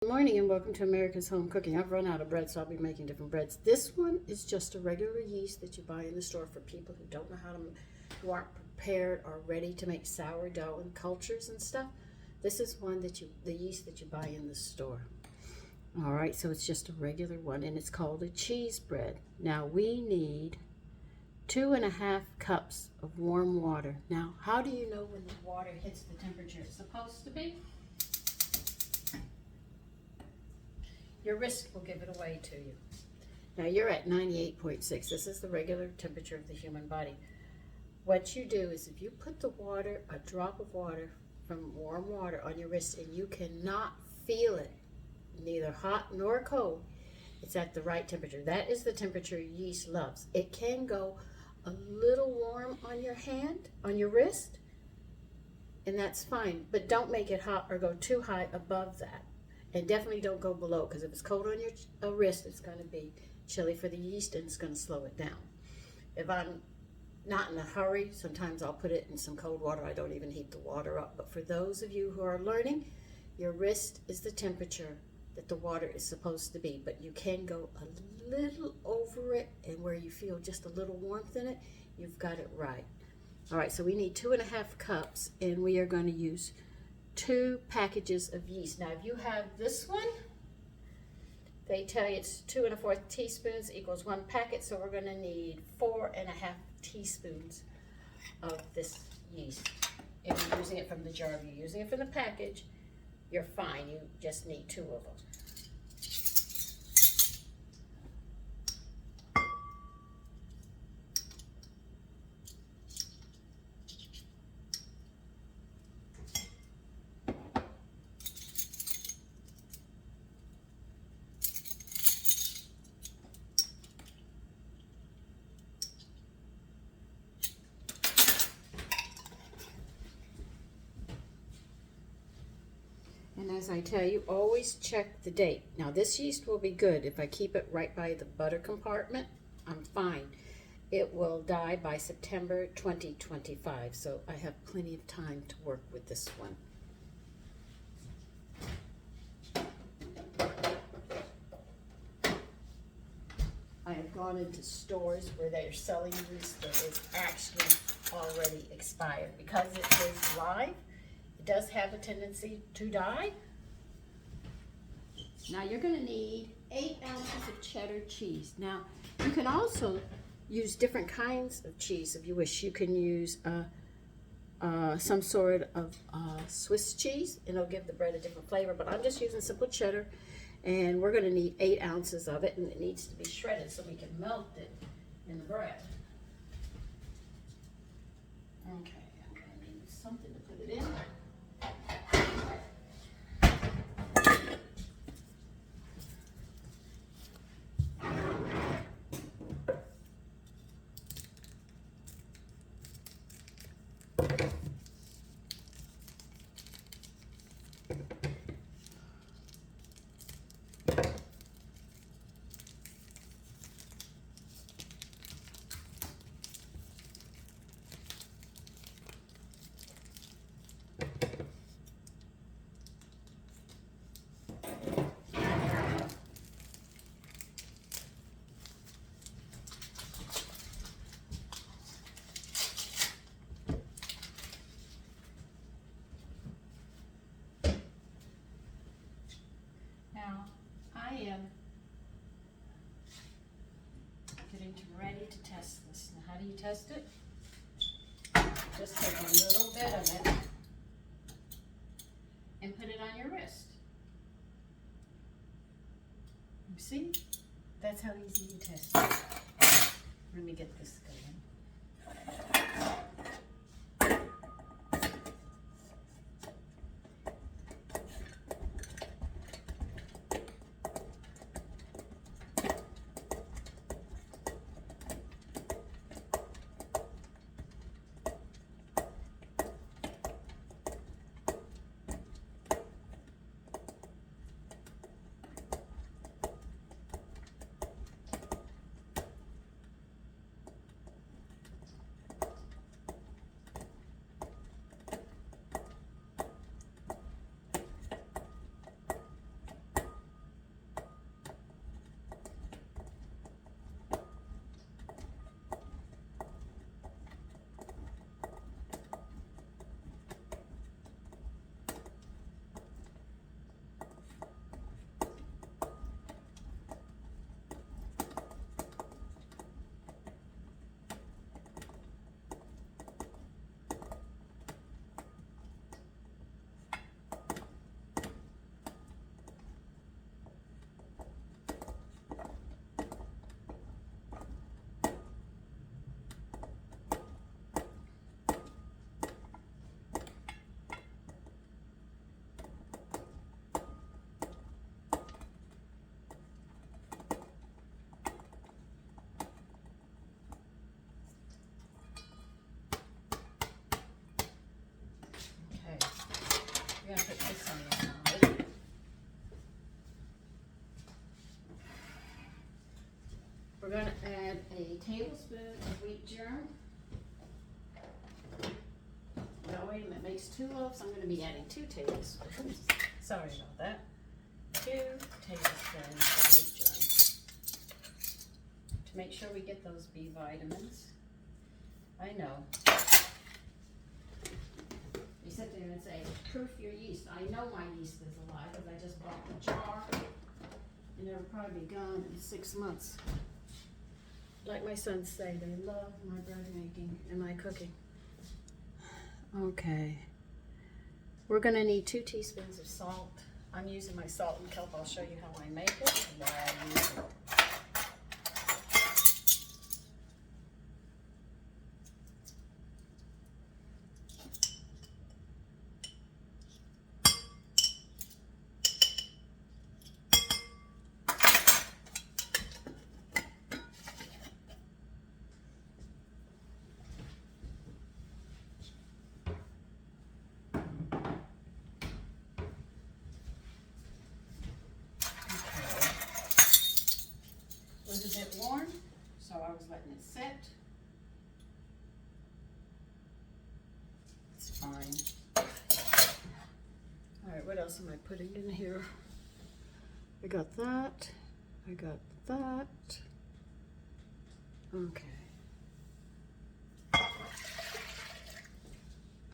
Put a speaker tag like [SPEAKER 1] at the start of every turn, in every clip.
[SPEAKER 1] Good morning and welcome to America's Home Cooking. I've run out of bread, so I'll be making different breads. This one is just a regular yeast that you buy in the store for people who don't know who aren't prepared or ready to make sourdough and cultures and stuff. This is one the yeast that you buy in the store. All right, so it's just a regular one and it's called a cheese bread. Now we need 2.5 cups of warm water. Now, how do you know when the water hits the temperature it's supposed to be? Your wrist will give it away to you. Now you're at 98.6. This is the regular temperature of the human body. What you do is if you put the water, a drop of water from warm water on your wrist and you cannot feel it, neither hot nor cold, it's at the right temperature. That is the temperature yeast loves. It can go a little warm on your hand, on your wrist, and that's fine, but don't make it hot or go too high above that. And definitely don't go below, because if it's cold on your wrist, it's going to be chilly for the yeast and it's going to slow it down. If I'm not in a hurry, sometimes I'll put it in some cold water. I don't even heat the water up. But for those of you who are learning, your wrist is the temperature that the water is supposed to be. But you can go a little over it, and where you feel just a little warmth in it, you've got it right. All right, so we need 2.5 cups, and we are going to use 2 packages of yeast. Now, if you have this one, they tell you it's 2 1/4 teaspoons equals 1 packet, so we're going to need 4.5 teaspoons of this yeast. If you're using it from the jar, if you're using it from the package, you're fine. You just need 2 of them. And as I tell you, always check the date. Now this yeast will be good if I keep it right by the butter compartment. I'm fine. It will die by September 2025, so I have plenty of time to work with this one. I have gone into stores where they're selling yeast that is actually already expired. Because it is live, it does have a tendency to die. Now you're going to need 8 ounces of cheddar cheese. Now you can also use different kinds of cheese if you wish. You can use some sort of Swiss cheese, and it'll give the bread a different flavor, but I'm just using simple cheddar, and we're going to need 8 ounces of it, and it needs to be shredded so we can melt it in the bread. Okay, I'm going to need something to put it in. Now, I am getting ready to test this. Now, how do you test it? Just take a little bit of it and put it on your wrist. You see? That's how easy you test it. Let me get this going. We're gonna add a tablespoon of wheat germ. No, wait a minute, makes 2 loaves. I'm gonna be adding 2 tablespoons. Sorry about that. 2 tablespoons of wheat germ. To make sure we get those B vitamins. I know. You sit there and say, proof your yeast. I know my yeast is alive because I just bought the jar. And it'll probably be gone in 6 months. Like my sons say, they love my bread making and my cooking. Okay. We're gonna need 2 teaspoons of salt. I'm using my salt and kelp. I'll show you how I make it and why I use it. It was a bit warm, so I was letting it sit. It's fine. All right, what else am I putting in here? I got that. I got that. Okay.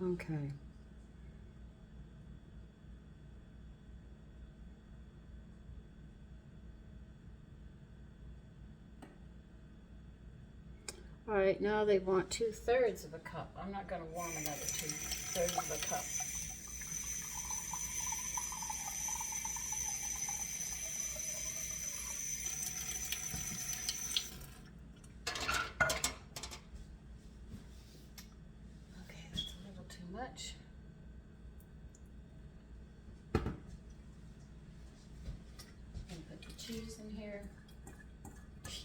[SPEAKER 1] Okay. All right, now they want 2/3 of a cup. I'm not going to warm another 2/3 of a cup. Okay, that's a little too much. I'm going to put the cheese in here.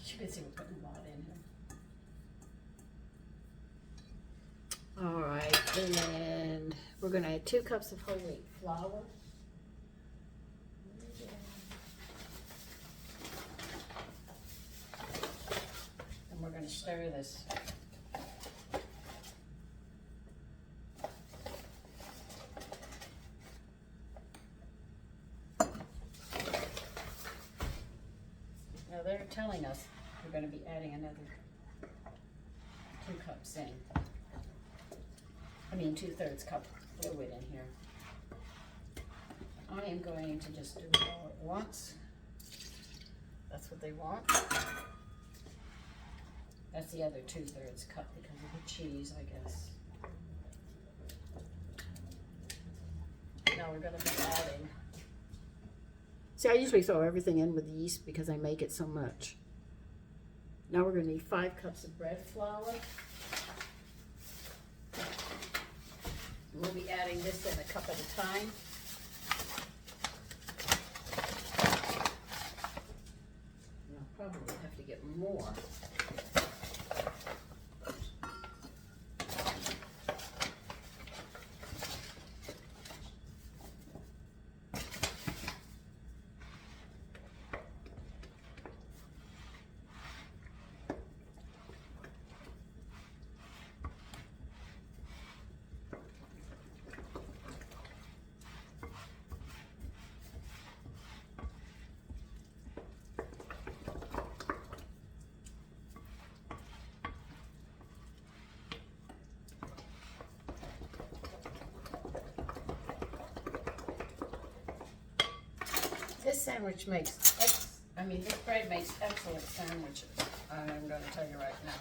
[SPEAKER 1] You can see we're putting a lot in here. All right, and then we're going to add 2 cups of whole wheat flour. And we're going to stir this. Now they're telling us we're going to be adding another 2 cups in. I mean 2/3 cup fluid in here. I am going to just do it all at once. That's what they want. That's the other 2/3 cup because of the cheese, I guess. Now we're going to be adding. See, I usually throw everything in with yeast because I make it so much. Now we're going to need 5 cups of bread flour. We'll be adding this in a cup at a time. I'll probably have to get more. This sandwich makes, this bread makes excellent sandwiches. I'm going to tell you right now.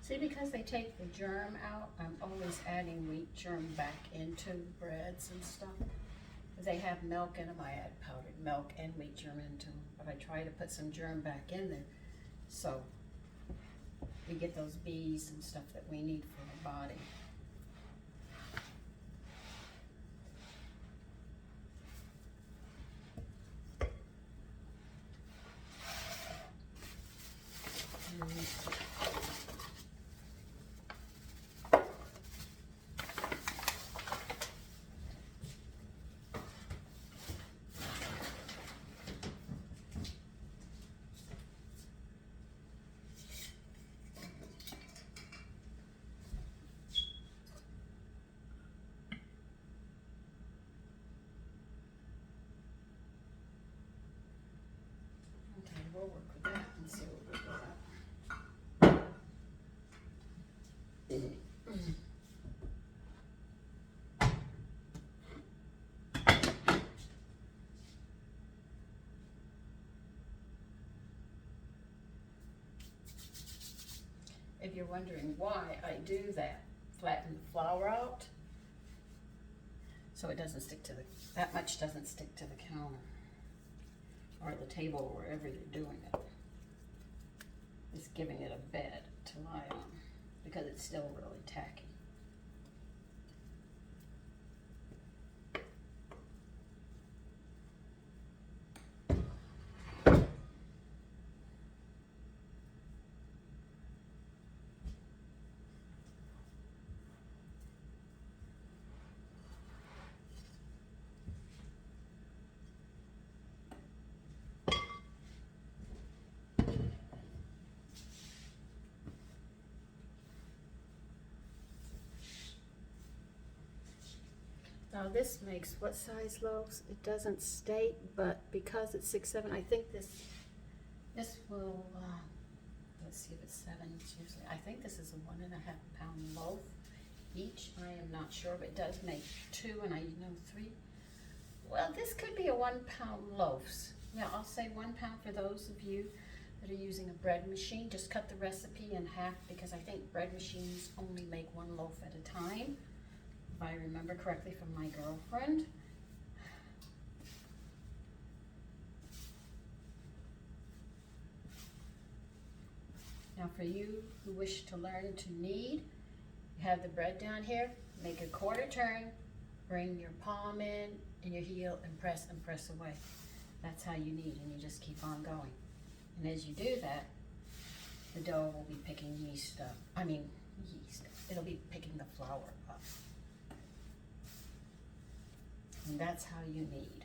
[SPEAKER 1] See, because they take the germ out, I'm always adding wheat germ back into breads and stuff. If they have milk in them, I add powdered milk and wheat germ into them. But I try to put some germ back in there so we get those bees and stuff that we need for our body. Okay, we'll work with that and see what we got. If you're wondering why I do that, flatten the flour out so it doesn't stick to that much doesn't stick to the counter or the table or wherever you're doing it. It's giving it a bed to lie on because it's still really tacky. Now this makes what size loaves? It doesn't state, but because it's 6-7, I think this will, let's see if it's 7, it's usually, I think this is a 1.5 pound loaf each. I am not sure, but it does make 2 and I know 3. Well, this could be a 1 pound loaves. Yeah, I'll say 1 pound for those of you that are using a bread machine. Just cut the recipe in half because I think bread machines only make 1 loaf at a time. If I remember correctly from my girlfriend. Now for you who wish to learn to knead, you have the bread down here, make a quarter turn, bring your palm in and your heel and press away. That's how you knead, and you just keep on going. And as you do that, the dough will be picking yeast up. It'll be picking the flour up. And that's how you knead.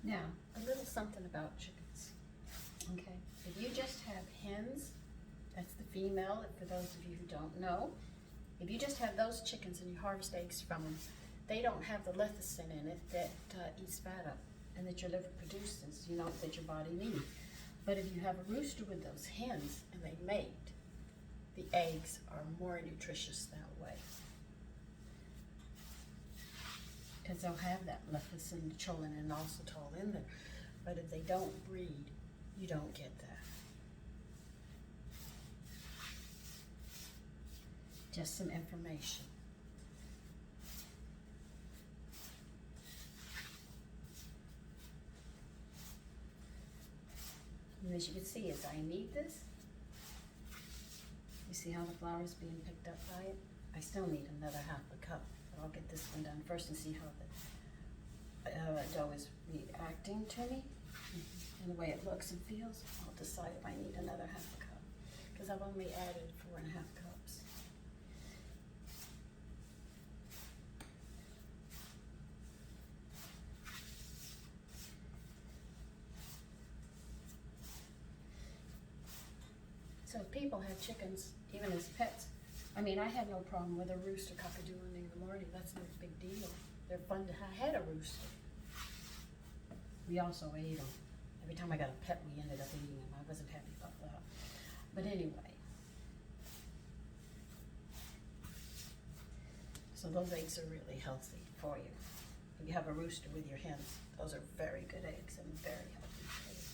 [SPEAKER 1] Now, a little something about chickens, okay? If you just have hens, that's the female, for those of you who don't know. If you just have those chickens and you harvest eggs from them, they don't have the lecithin in it that eats fat up. and that your liver produces, you know, that your body needs. But if you have a rooster with those hens and they mate, the eggs are more nutritious that way. Because they'll have that leptin and choline and inositol in there. But if they don't breed, you don't get that. Just some information. And as you can see, as I knead this, you see how the flour is being picked up by it? I still need another half a cup, but I'll get this one done first and see how the dough is reacting to me and the way it looks and feels. I'll decide if I need another half a cup, because I've only added 4.5 cups. So if people have chickens, even as pets, I mean, I had no problem with a rooster cock-a-doodling in the morning. That's no big deal. They're fun to have. I had a rooster. We also ate them. Every time I got a pet, we ended up eating them. I wasn't happy about that. But anyway. So those eggs are really healthy for you. If you have a rooster with your hens, those are very good eggs and very healthy for you.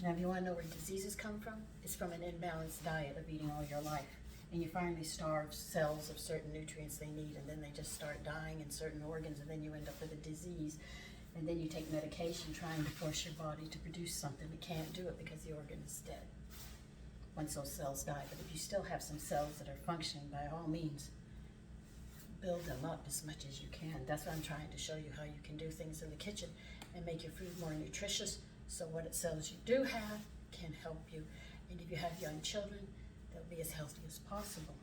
[SPEAKER 1] Now, if you want to know where diseases come from, it's from an imbalanced diet of eating all your life. And you finally starve cells of certain nutrients they need, and then they just start dying in certain organs, and then you end up with a disease. And then you take medication trying to force your body to produce something. It can't do it because the organ is dead once those cells die. But if you still have some cells that are functioning, by all means, build them up as much as you can. That's what I'm trying to show you, how you can do things in the kitchen and make your food more nutritious, so what cells you do have can help you. And if you have young children, they'll be as healthy as possible.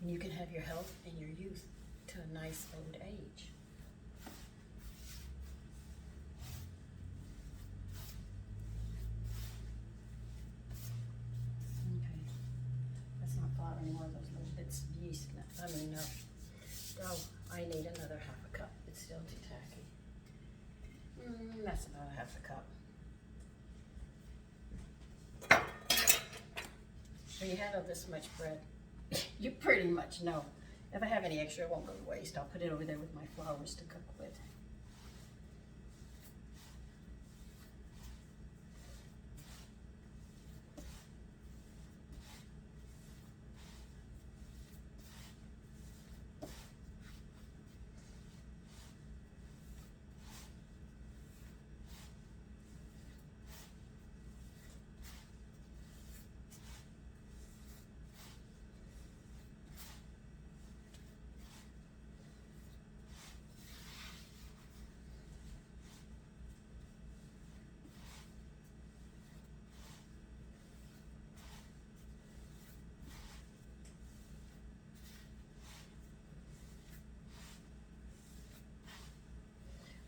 [SPEAKER 1] And you can have your health and your youth to a nice old age. Okay, that's not flour anymore, those little bits of yeast. No, I need another half a cup. It's still too tacky. That's about a half a cup. When you handle this much bread, you pretty much know. If I have any extra, it won't go to waste. I'll put it over there with my flours to cook with.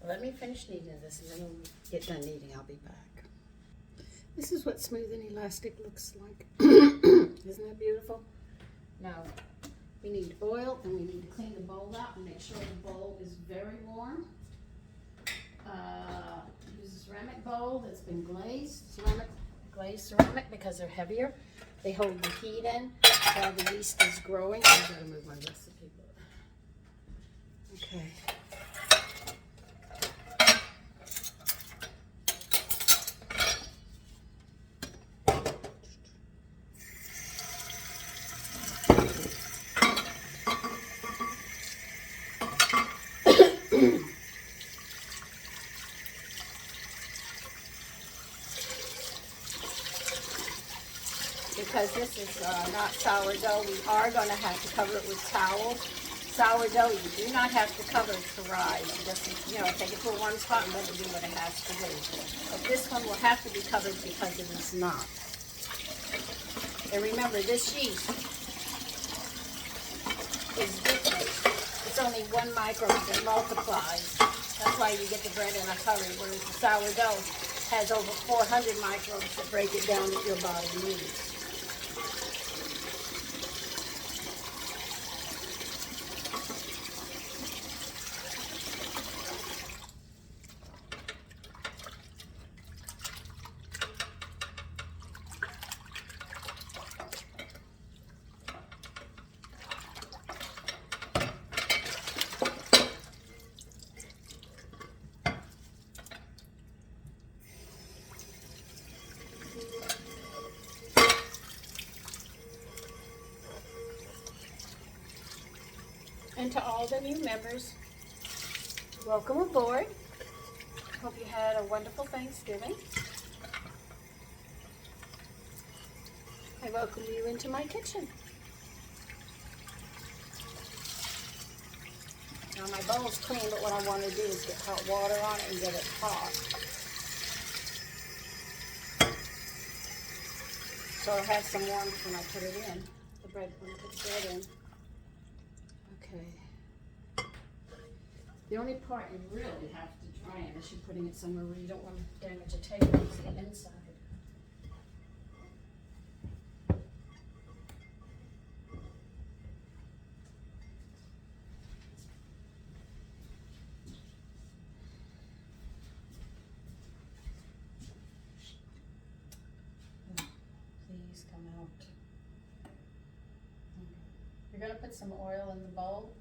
[SPEAKER 1] Let me finish kneading this, and then when we get done kneading, I'll be back. This is what smooth and elastic looks like. Isn't that beautiful? Now, we need oil, and we need to clean the bowl out and make sure the bowl is very warm. Use a ceramic bowl that's been glazed, glazed ceramic, because they're heavier. They hold the heat in while the yeast is growing. I'm going to move my recipe book. Okay. Because this is not sourdough, we are going to have to cover it with towels. Sourdough, you do not have to cover it to rise. You just, take it to a warm spot and let it do what it has to do. But this one will have to be covered because it is not. And remember, this yeast is different. It's only 1 micron that multiplies. That's why you get the bread in a hurry, whereas the sourdough has over 400 microbes that break it down that your body needs. And to all the new members, welcome aboard. Hope you had a wonderful Thanksgiving. I welcome you into my kitchen. Now my bowl's clean, but what I want to do is get hot water on it and get it hot. So it'll have some warmth when I put it in, the bread, when I put the bread in. Okay. The only part you really have to dry it is you're putting it somewhere where you don't want to damage the table, it's the inside. Please come out. You're going to put some oil in the bowl.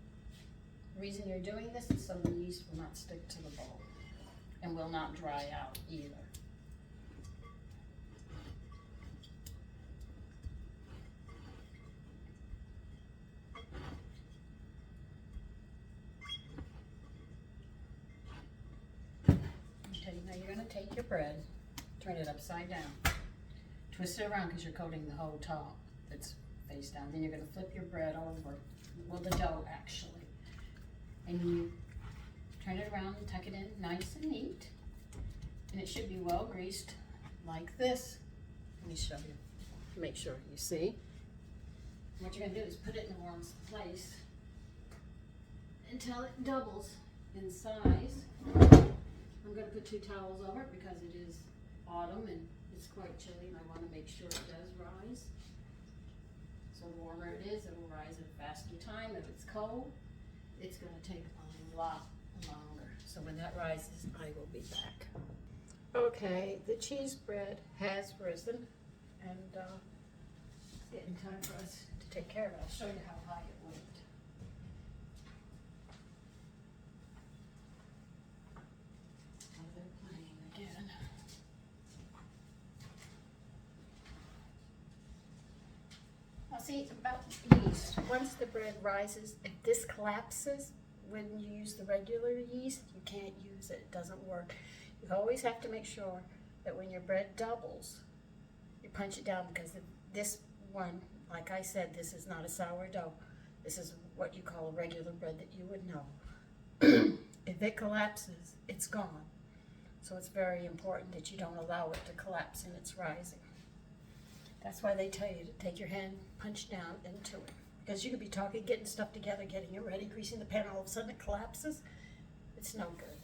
[SPEAKER 1] The reason you're doing this is so the yeast will not stick to the bowl and will not dry out either. Okay, now you're going to take your bread, turn it upside down, twist it around because you're coating the whole top that's face down. Then you're going to flip your bread over, well, the dough actually. And you turn it around and tuck it in nice and neat. And it should be well greased like this. Let me show you, make sure you see. What you're going to do is put it in the warm place until it doubles in size. I'm going to put 2 towels over it because it is autumn and it's quite chilly and I want to make sure it does rise. So the warmer it is, it will rise at a faster time. If it's cold, it's going to take a lot longer. So when that rises, I will be back. Okay, the cheese bread has risen and it's getting time for us to take care of it. I'll show you how high it went. Oh, they're playing again. Now see, about yeast. Once the bread rises, if this collapses, when you use the regular yeast, you can't use it. It doesn't work. You always have to make sure that when your bread doubles, you punch it down because this one, like I said, this is not a sourdough. This is what you call a regular bread that you would know. If it collapses, it's gone. So it's very important that you don't allow it to collapse in its rising. That's why they tell you to take your hand, punch down into it. Because you could be talking, getting stuff together, getting it ready, greasing the pan, all of a sudden it collapses. It's no good.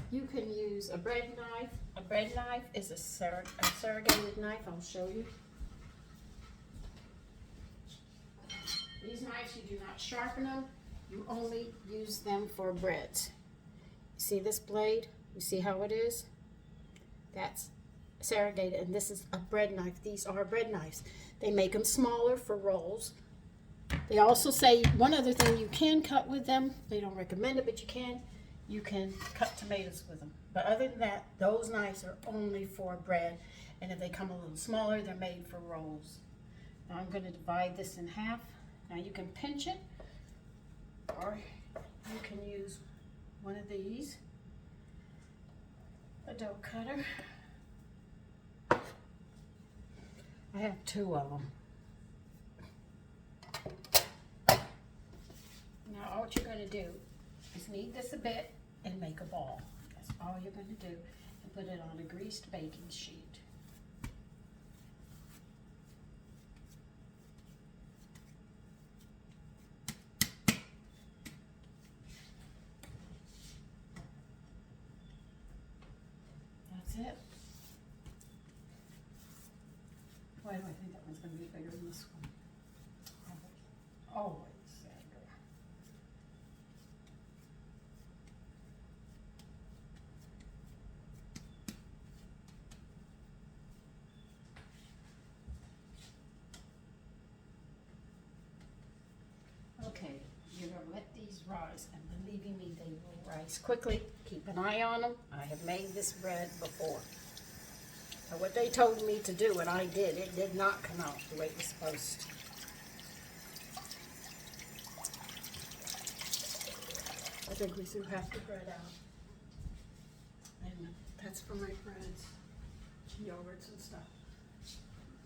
[SPEAKER 1] You can use a bread knife. A bread knife is a surrogated knife. I'll show you. These knives, you do not sharpen them. You only use them for breads. See this blade? You see how it is? That's surrogated, and this is a bread knife. These are bread knives. They make them smaller for rolls. They also say one other thing, you can cut with them. They don't recommend it, but you can. You can cut tomatoes with them. But other than that, those knives are only for bread. And if they come a little smaller, they're made for rolls. Now I'm going to divide this in half. Now you can pinch it, or you can use one of these, a dough cutter. I have 2 of them. Now what you're going to do is knead this a bit and make a ball. That's all you're going to do, and put it on a greased baking sheet. That's it. Why do I think that one's going to be bigger than this one? Always that rise, and believing me, they will rise quickly. Keep an eye on them. I have made this bread before. Now, what they told me to do, and I did, it did not come out the way it was supposed to. I think we threw half the bread out. And that's for my breads, yogurts and stuff.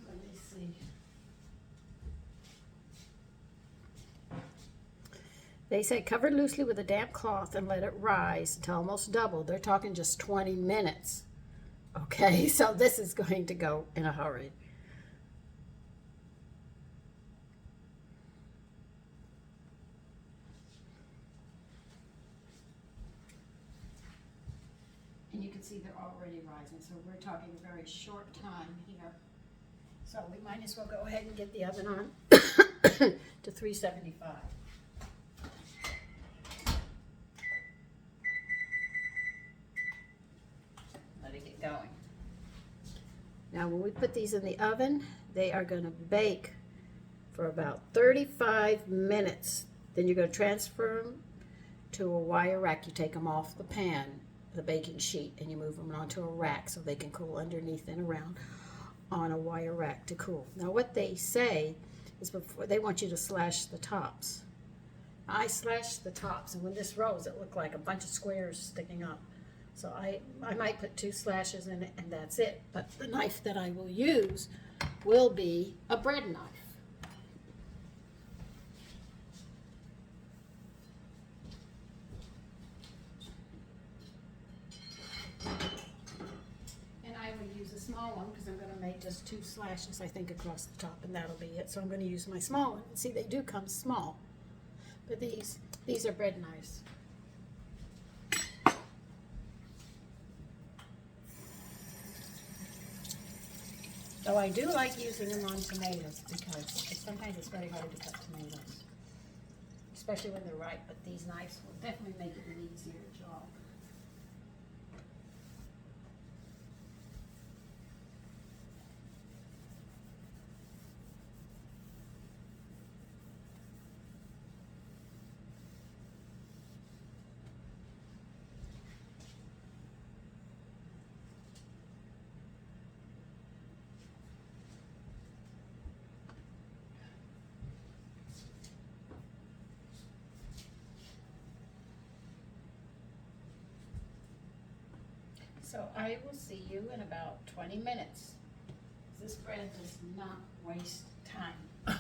[SPEAKER 1] Let me see. They say cover loosely with a damp cloth and let it rise until almost double. They're talking just 20 minutes. Okay, so this is going to go in a hurry. And you can see they're already rising, so we're talking a very short time here. So we might as well go ahead and get the oven on to 375. Let it get going. Now when we put these in the oven, they are going to bake for about 35 minutes. Then you're going to transfer them to a wire rack. You take them off the pan, the baking sheet, and you move them onto a rack so they can cool underneath and around on a wire rack to cool. Now what they say is before they want you to slash the tops. I slashed the tops, and when this rose, it looked like a bunch of squares sticking up. So I might put 2 slashes in it, and that's it. But the knife that I will use will be a bread knife. And I will use a small one because I'm going to make just 2 slashes, I think, across the top, and that'll be it. So I'm going to use my small one. See, they do come small. But these are bread knives. Though I do like using them on tomatoes because sometimes it's very hard to cut tomatoes, especially when they're ripe, but these knives will definitely make it an easier job. So I will see you in about 20 minutes. This bread does not waste time.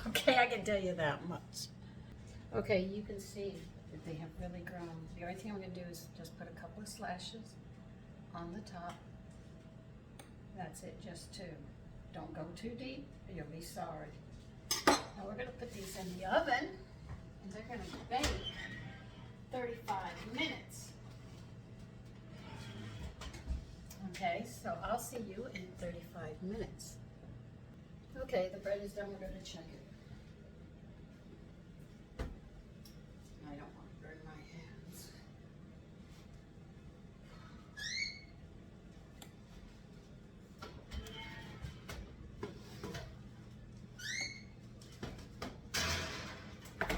[SPEAKER 1] Okay, I can tell you that much. Okay, you can see that they have really grown. The only thing I'm going to do is just put a couple of slashes on the top. That's it, just 2. Don't go too deep or you'll be sorry. Now we're going to put these in the oven, and they're going to bake 35 minutes. Okay, so I'll see you in 35 minutes. Okay, the bread is done. We're going to check it. I don't want to burn my hands.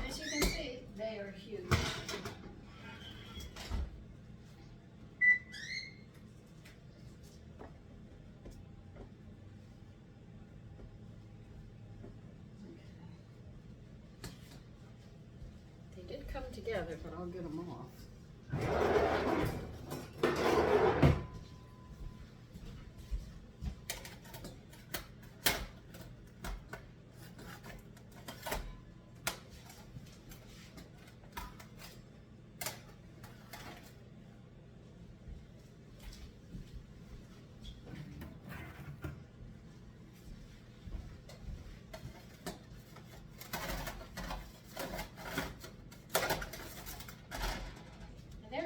[SPEAKER 1] As you can see, they are huge. Come together, but I'll get them off.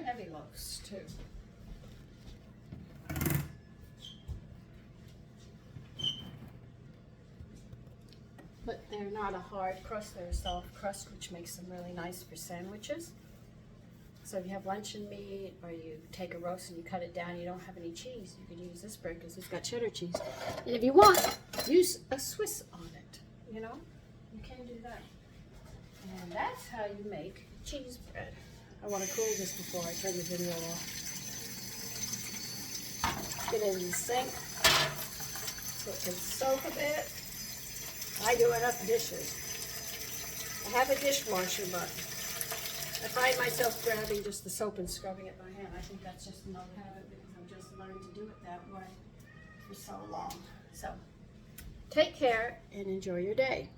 [SPEAKER 1] Heavy loaves too. But they're not a hard crust, they're a soft crust, which makes them really nice for sandwiches. So if you have luncheon meat or you take a roast and you cut it down, you don't have any cheese, you could use this bread because it's got cheddar cheese. And if you want, use a Swiss on it, you know? You can do that. And that's how you make cheese bread.
[SPEAKER 2] I want to cool this before I turn the video off.
[SPEAKER 1] Get it in the sink so it can soak a bit. I do enough dishes. I have a dishwasher, but I find myself grabbing just the soap and scrubbing it by hand. I think that's just an old habit because I've just learned to do it that way for so long. So, take care and enjoy your day.